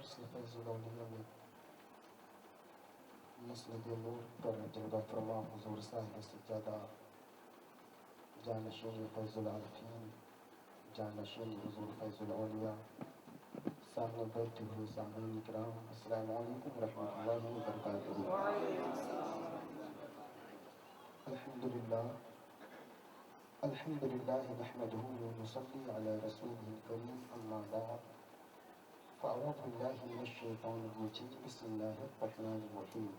فیض العلیا میں مسند نور پر جلوہ فرما حضور صاحب سجادہ جانشین فیض العارفین، جانشین حضور فیض العلیا، سامنے بیٹھے ہوئے سامعین کرام، السلام علیکم ورحمۃ اللہ وبرکاتہ۔ الحمدللہ الحمدللہ نحمدہ ونصلی علی رسولہ الکریم، اما بعد فاعوذ باللہ من الشیطان الرجیم، بسم اللہ الرحمن الرحیم۔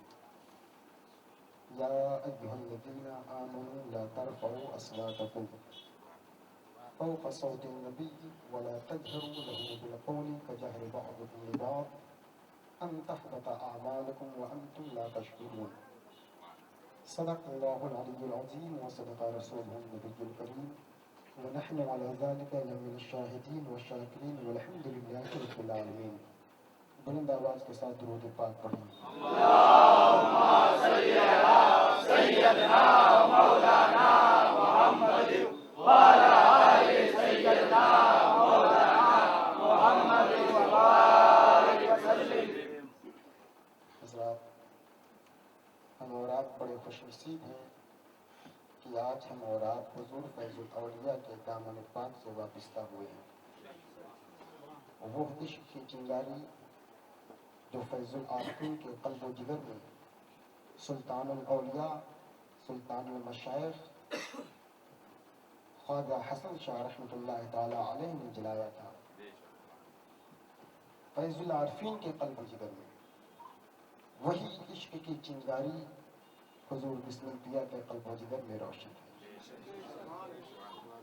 یا ایھا الذین آمنوا لا ترفعوا اصواتکم فوق صوت النبی ولا تجهروا له بالقول كجهر بعضكم لبعض ان تحبط اعمالکم وانتم لا تشعرون۔ صدق اللہ العلی العظیم وصدق رسولہ النبی الکریم ونحن على ذلك لمن الشاہدین والشاکرین والحمد للہ رب العالمین۔ بلند آواز کے ساتھ درود پاک پڑھیں۔ حضرات، ہم اور آپ بڑے خوش نصیب ہیں کہ آج ہم اور آپ حضور فیض الاولیاء کے دامن پاک سے وابستہ ہوئے ہیں۔ وہ عشق کی چنگاری جو فیض العارفین کے قلب و جگر میں سلطان الاولیاء، سلطان المشائخ خواجہ حسن شاہ رحمۃ اللہ تعالی علیہ نے جلایا تھا، فیض العارفین کے قلب و جگر میں وہی عشق کی چنگاری حضور بسم الانبیاء کے قلب و جگر میں روشن ہے۔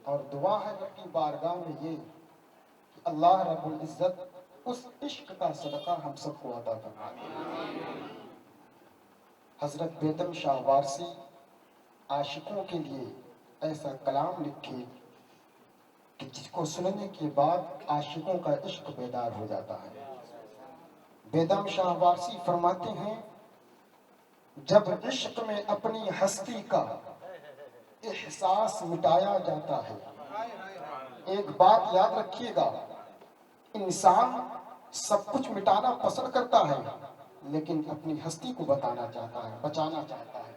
اور دعا ہے رب کی بارگاہ میں یہ کہ اللہ رب العزت اس عشق کا صدقہ ہم سب کو عطا فرمائے۔ حضرت بیدم شاہ وارسی عاشقوں کے لیے ایسا کلام لکھے کہ جس کو سننے کے بعد عاشقوں کا عشق بیدار ہو جاتا ہے۔ بیدم شاہ وارسی فرماتے ہیں، جب عشق میں اپنی ہستی کا احساس مٹایا جاتا ہے۔ ایک بات یاد رکھیے گا، انسان سب کچھ مٹانا پسند کرتا ہے لیکن اپنی ہستی کو بتانا چاہتا ہے، بچانا چاہتا ہے،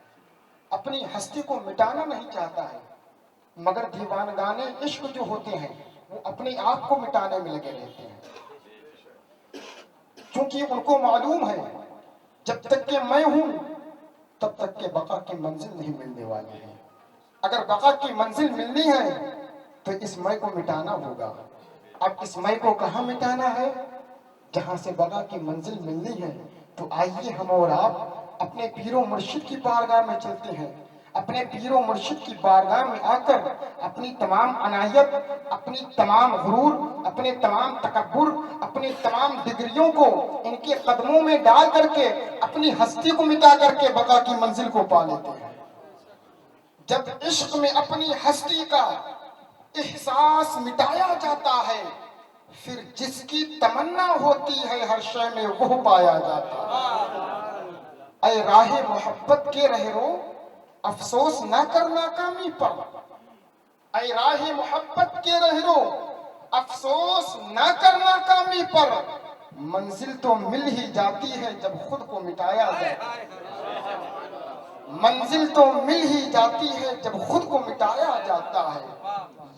اپنی ہستی کو مٹانا نہیں چاہتا ہے۔ مگر دیوانگانے عشق جو ہوتے ہیں وہ اپنے آپ کو مٹانے میں لگے رہتے ہیں، کیونکہ ان کو معلوم ہے جب تک کہ میں ہوں تب تک کہ بقا کی منزل نہیں ملنے والی ہے۔ اگر بقا کی منزل ملنی ہے تو اس میں کو مٹانا ہوگا۔ اب اس میں کو کہاں مٹانا ہے؟ جہاں سے بقا کی منزل ملنی ہے۔ تو آئیے ہم اور آپ اپنے پیر و مرشد کی بارگاہ میں چلتے ہیں، اپنے پیر و مرشد کی بارگاہ میں آ کر اپنی تمام عنایت، اپنی تمام غرور، اپنے تمام تکبر، اپنی تمام ڈگریوں کو ان کے قدموں میں ڈال کر کے اپنی ہستی کو مٹا کر کے بقا کی منزل کو پا لیتے ہیں۔ جب عشق میں اپنی ہستی کا احساس مٹایا جاتا ہے، پھر جس کی تمنا ہوتی ہے ہر شے میں وہ پایا جاتا ہے۔ اے راہ محبت کے رہرو افسوس نہ کر ناکامی پر، اے راہ محبت کے رہرو افسوس نہ کر ناکامی پر، منزل تو مل ہی جاتی ہے جب خود کو مٹایا جاتا ہے۔ منزل تو مل ہی جاتی ہے جب خود کو مٹایا جاتا ہے۔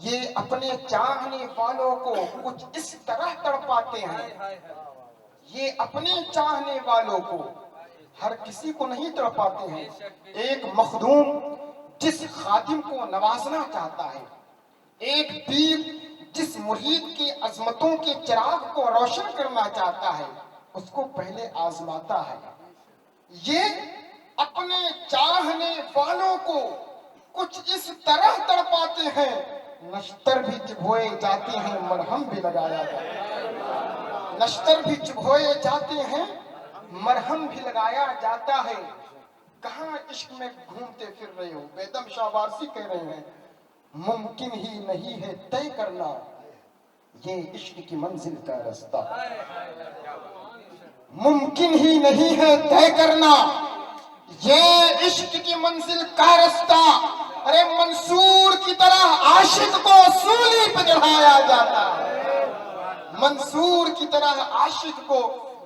یہ اپنے چاہنے والوں کو کچھ اس طرح تڑپاتے ہیں، یہ اپنے چاہنے والوں کو ہر کسی کو نہیں تڑپاتے ہیں۔ ایک مخدوم جس خادم کو نوازنا چاہتا ہے، ایک پیر جس مرید کی عظمتوں کے چراغ کو روشن کرنا چاہتا ہے، اس کو پہلے آزماتا ہے۔ یہ اپنے چاہنے والوں کو کچھ اس طرح تڑپاتے ہیں، نشتر بھی چبھوئے جاتے ہیں مرہم بھی لگایا جاتا ہے۔ نشتر بھی چبھوئے جاتے ہیں مرہم بھی لگایا جاتا ہے۔ کہاں عشق میں گھومتے پھر رہے ہو؟ بیدم شاہ وارسی کہہ رہے ہیں، ممکن ہی نہیں ہے طے کرنا یہ عشق کی منزل کا رستہ۔ ممکن ہی نہیں ہے طے کرنا یہ عشق کی منزل کا رستہ۔ ارے منصور کی طرح عاشق کو سولی پہ چڑھایا جاتا ہے، منصور کی طرح عاشق کو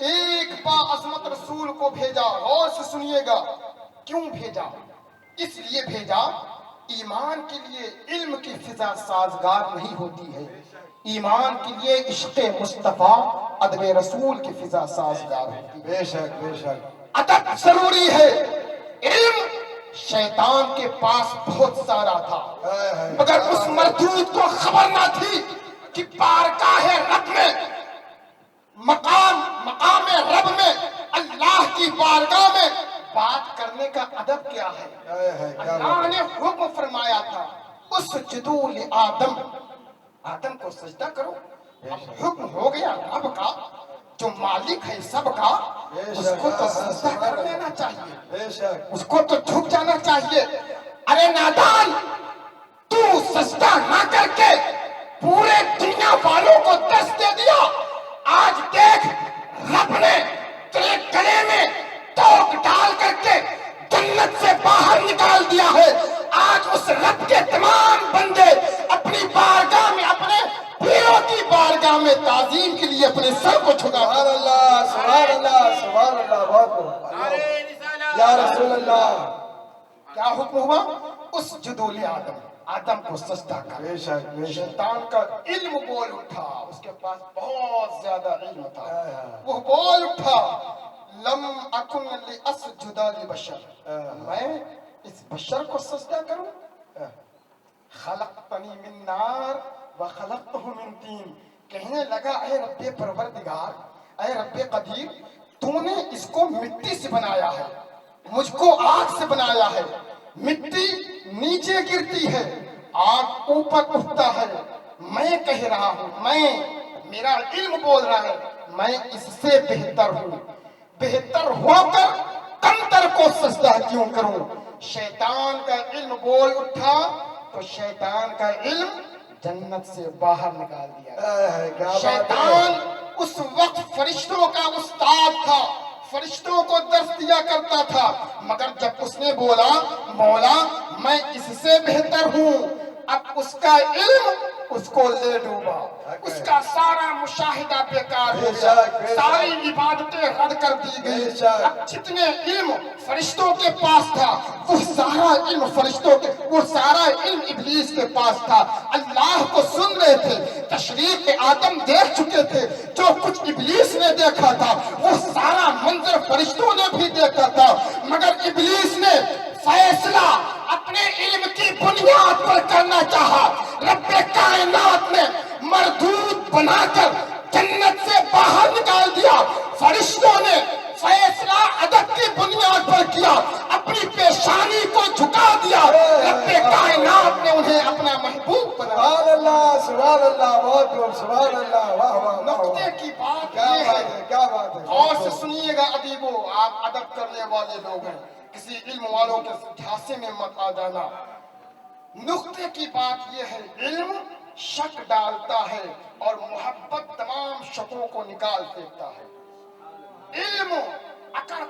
ایک باعظمت رسول کو بھیجا. غور سے سنیے گا کیوں بھیجا. اس لیے بھیجا ایمان کے لیے علم کی فضا سازگار نہیں ہوتی ہے, ایمان کے لیے عشق مصطفیٰ ادب رسول کی فضا سازگار ہوتی ہے. بے شک بے شک. ادب ضروری ہے. علم شیطان کے پاس بہت سارا تھا مگر اس مردود کو خبر نہ تھی کہ بارگاہ رب میں مقام رب میں اللہ کی بارگاہ میں بات کرنے کا ادب کیا ہے. اللہ نے حکم فرمایا تھا اسجدوا لآدم, آدم کو سجدہ کرو. اب حکم ہو گیا رب کا جو مالک ہے سب کا, اس کو تو سجدہ کر لینا چاہیے, اس کو تو جھک جانا چاہیے. ارے نادان, تو سجدہ نہ کر کے پورے دنیا والوں کو دست دے دیا. آج دیکھ رب نے تیرے گلے میں توک ڈال کر کے جنت سے باہر نکال دیا ہے. آج اس رب کے تمام بندے اپنی بارگاہ میں, اپنے پیروں کی بارگاہ میں تعظیم کے لیے اپنے سر کو جھکا. سبحان اللہ سبحان اللہ سبحان اللہ. بہت یا رسول اللہ. کیا حکم ہوا؟ اسجدوا لآدم, آدم کو سجدہ کر. بے شک بے شک. شیطان کا علم بول اٹھا, اس کے پاس بہت زیادہ علم تھا. وہ بول اٹھا لم اکن لاسجد لبشر, میں اس بشر کو سجدہ کروں. خلقتنی من نار وخلقتہ من طین. کہنے لگا اے رب پروردگار, اے رب قدیر, تو نے اس کو مٹی سے بنایا ہے, مجھ کو آگ سے بنایا ہے. مٹی نیچے گرتی ہے, آگ اوپر اٹھتا ہے. میں کہہ رہا ہوں, میرا علم بول رہا ہے میں اس سے بہتر ہوں. بہتر ہو کر کمتر کو سجدہ کیوں کروں. شیطان کا علم بول اٹھا تو شیطان کا علم جنت سے باہر نکال دیا. شیطان اس وقت فرشتوں کا استاد تھا, فرشتوں کو درس دیا کرتا تھا, مگر جب اس نے بولا مولا میں اس سے بہتر ہوں, اب اس کا علم اس کو لے ڈوبا. اس کا سارا مشاہدہ بیکار ہو گیا, ساری عبادتیں رد کر دی گئی. اب جتنے علم فرشتوں کے پاس تھا وہ سارا علم وہ سارا علم ابلیس کے پاس تھا. اللہ کو سن رہے تھے, تشریف آدم دیکھ چکے تھے, جو کچھ ابلیس نے دیکھا تھا وہ سارا منظر فرشتوں نے بھی دیکھا تھا, مگر ابلیس نے فیصلہ اپنے علم کی بنیاد پر کرنا چاہا. رب کائنات نے مردود بنا کر جنت سے باہر نکال دیا. فرشتوں نے فیصلہ ادب کی بنیاد پر کیا, اپنی پیشانی کو جھکا دیا. رب کائنات نے انہیں اپنا محبوب بنا. سبحان اللہ سبحان اللہ. بہت بہت سبحان اللہ. واہ واہ. نقطے کی بات کیا یہ بات ہے, ہے کیا بات ہے. اور سے سنیے گا ادیبو, آپ ادب کرنے والے لوگ ہیں, کسی علم والوں کے جھانسے میں مت آ جانا. نقطے کی بات یہ ہے, علم شک ڈالتا ہے اور محبت تمام شکوں کو نکال دیتا ہے. علم اگر